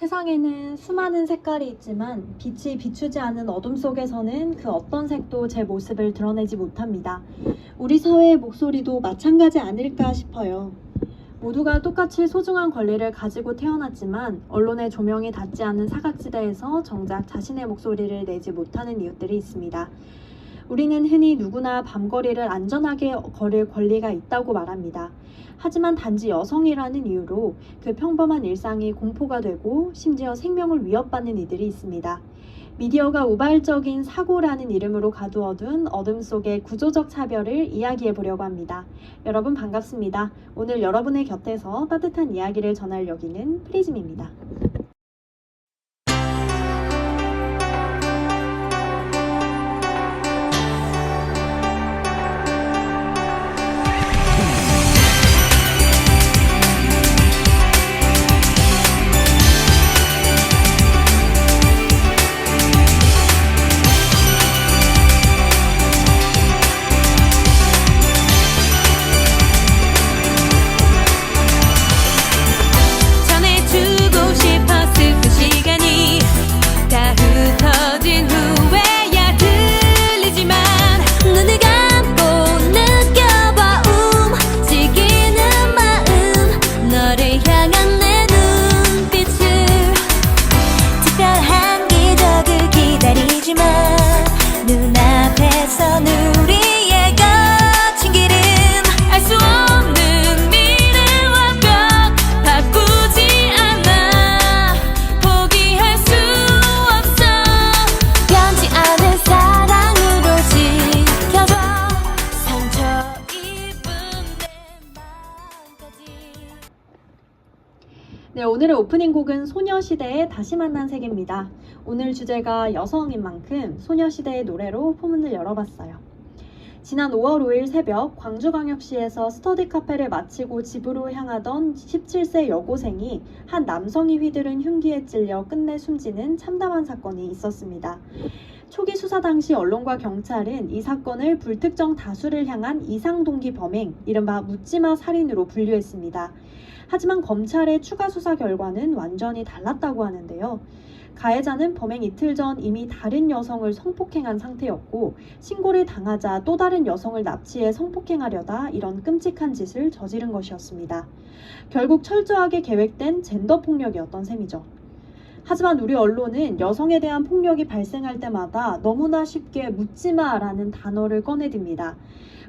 세상에는 수많은 색깔이 있지만 빛이 비추지 않은 어둠 속에서는 그 어떤 색도 제 모습을 드러내지 못합니다. 우리 사회의 목소리도 마찬가지 아닐까 싶어요. 모두가 똑같이 소중한 권리를 가지고 태어났지만 언론의 조명이 닿지 않는 사각지대에서 정작 자신의 목소리를 내지 못하는 이웃들이 있습니다. 우리는 흔히 누구나 밤거리를 안전하게 걸을 권리가 있다고 말합니다. 하지만 단지 여성이라는 이유로 그 평범한 일상이 공포가 되고 심지어 생명을 위협받는 이들이 있습니다. 미디어가 우발적인 사고라는 이름으로 가두어둔 어둠 속의 구조적 차별을 이야기해 보려고 합니다. 여러분 반갑습니다. 오늘 여러분의 곁에서 따뜻한 이야기를 전할 여기는 프리즘입니다. 네, 오늘의 오프닝 곡은 소녀시대의 다시 만난 세계입니다. 오늘 주제가 여성인 만큼 소녀시대의 노래로 포문을 열어봤어요. 지난 5월 5일 새벽 광주광역시에서 스터디 카페를 마치고 집으로 향하던 17세 여고생이 한 남성이 휘두른 흉기에 찔려 끝내 숨지는 참담한 사건이 있었습니다. 초기 수사 당시 언론과 경찰은 이 사건을 불특정 다수를 향한 이상동기 범행, 이른바 묻지마 살인으로 분류했습니다. 하지만 검찰의 추가 수사 결과는 완전히 달랐다고 하는데요. 가해자는 범행 이틀 전 이미 다른 여성을 성폭행한 상태였고 신고를 당하자 또 다른 여성을 납치해 성폭행하려다 이런 끔찍한 짓을 저지른 것이었습니다. 결국 철저하게 계획된 젠더폭력이었던 셈이죠. 하지만 우리 언론은 여성에 대한 폭력이 발생할 때마다 너무나 쉽게 묻지마라는 단어를 꺼내듭니다.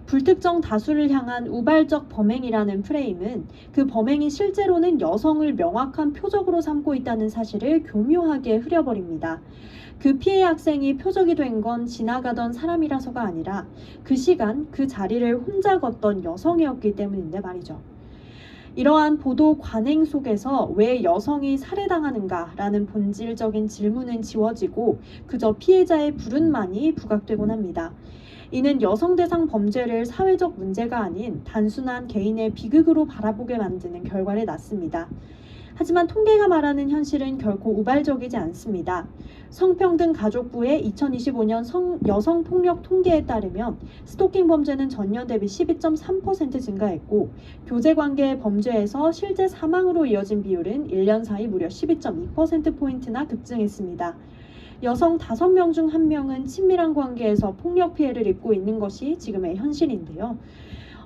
불특정 다수를 향한 우발적 범행이라는 프레임은 그 범행이 실제로는 여성을 명확한 표적으로 삼고 있다는 사실을 교묘하게 흐려버립니다. 그 피해 학생이 표적이 된 건 지나가던 사람이라서가 아니라 그 시간, 그 자리를 혼자 걷던 여성이었기 때문인데 말이죠. 이러한 보도 관행 속에서 왜 여성이 살해당하는가라는 본질적인 질문은 지워지고 그저 피해자의 불운만이 부각되곤 합니다. 이는 여성 대상 범죄를 사회적 문제가 아닌 단순한 개인의 비극으로 바라보게 만드는 결과를 낳습니다. 하지만 통계가 말하는 현실은 결코 우발적이지 않습니다. 성평등가족부의 2025년 여성폭력 통계에 따르면 스토킹 범죄는 전년 대비 12.3% 증가했고 교제관계 범죄에서 실제 사망으로 이어진 비율은 1년 사이 무려 12.2%포인트나 급증했습니다. 여성 5명 중 1명은 친밀한 관계에서 폭력 피해를 입고 있는 것이 지금의 현실인데요.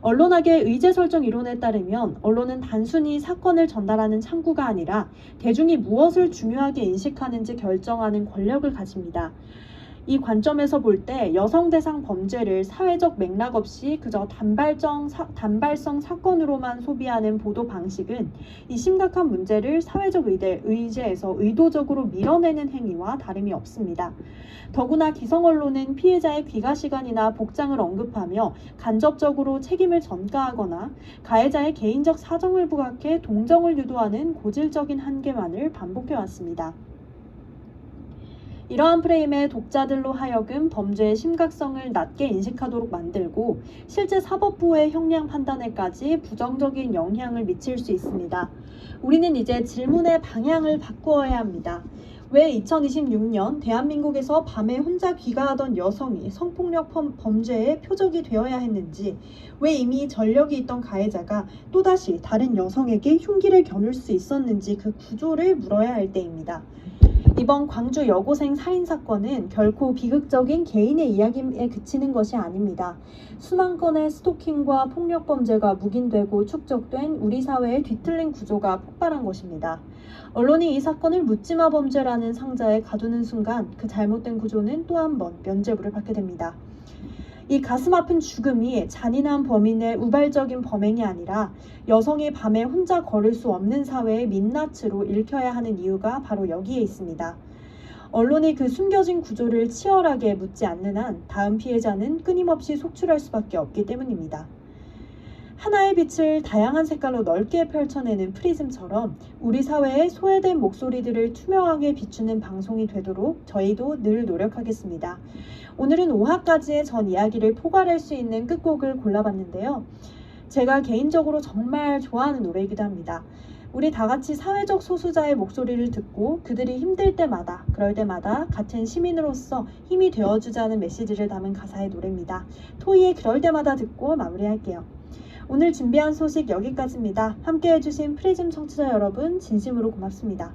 언론학의 의제 설정 이론에 따르면 언론은 단순히 사건을 전달하는 창구가 아니라 대중이 무엇을 중요하게 인식하는지 결정하는 권력을 가집니다. 이 관점에서 볼 때 여성 대상 범죄를 사회적 맥락 없이 그저 단발성 사건으로만 소비하는 보도 방식은 이 심각한 문제를 사회적 의제에서 의도적으로 밀어내는 행위와 다름이 없습니다. 더구나 기성 언론은 피해자의 귀가 시간이나 복장을 언급하며 간접적으로 책임을 전가하거나 가해자의 개인적 사정을 부각해 동정을 유도하는 고질적인 한계만을 반복해왔습니다. 이러한 프레임의 독자들로 하여금 범죄의 심각성을 낮게 인식하도록 만들고 실제 사법부의 형량 판단에까지 부정적인 영향을 미칠 수 있습니다. 우리는 이제 질문의 방향을 바꾸어야 합니다. 왜 2026년 대한민국에서 밤에 혼자 귀가하던 여성이 성폭력 범죄의 표적이 되어야 했는지, 왜 이미 전력이 있던 가해자가 또다시 다른 여성에게 흉기를 겨눌 수 있었는지 그 구조를 물어야 할 때입니다. 이번 광주 여고생 살인사건은 결코 비극적인 개인의 이야기에 그치는 것이 아닙니다. 수만 건의 스토킹과 폭력범죄가 묵인되고 축적된 우리 사회의 뒤틀린 구조가 폭발한 것입니다. 언론이 이 사건을 묻지마 범죄라는 상자에 가두는 순간 그 잘못된 구조는 또 한 번 면죄부를 받게 됩니다. 이 가슴 아픈 죽음이 잔인한 범인의 우발적인 범행이 아니라 여성이 밤에 혼자 걸을 수 없는 사회의 민낯으로 읽혀야 하는 이유가 바로 여기에 있습니다. 언론이 그 숨겨진 구조를 치열하게 묻지 않는 한 다음 피해자는 끊임없이 속출할 수밖에 없기 때문입니다. 하나의 빛을 다양한 색깔로 넓게 펼쳐내는 프리즘처럼 우리 사회의 소외된 목소리들을 투명하게 비추는 방송이 되도록 저희도 늘 노력하겠습니다. 오늘은 5화까지의 전 이야기를 포괄할 수 있는 끝곡을 골라봤는데요. 제가 개인적으로 정말 좋아하는 노래이기도 합니다. 우리 다 같이 사회적 소수자의 목소리를 듣고 그들이 힘들 때마다, 그럴 때마다 같은 시민으로서 힘이 되어주자는 메시지를 담은 가사의 노래입니다. 토이의 그럴 때마다 듣고 마무리할게요. 오늘 준비한 소식 여기까지입니다. 함께 해주신 프리즘 청취자 여러분 진심으로 고맙습니다.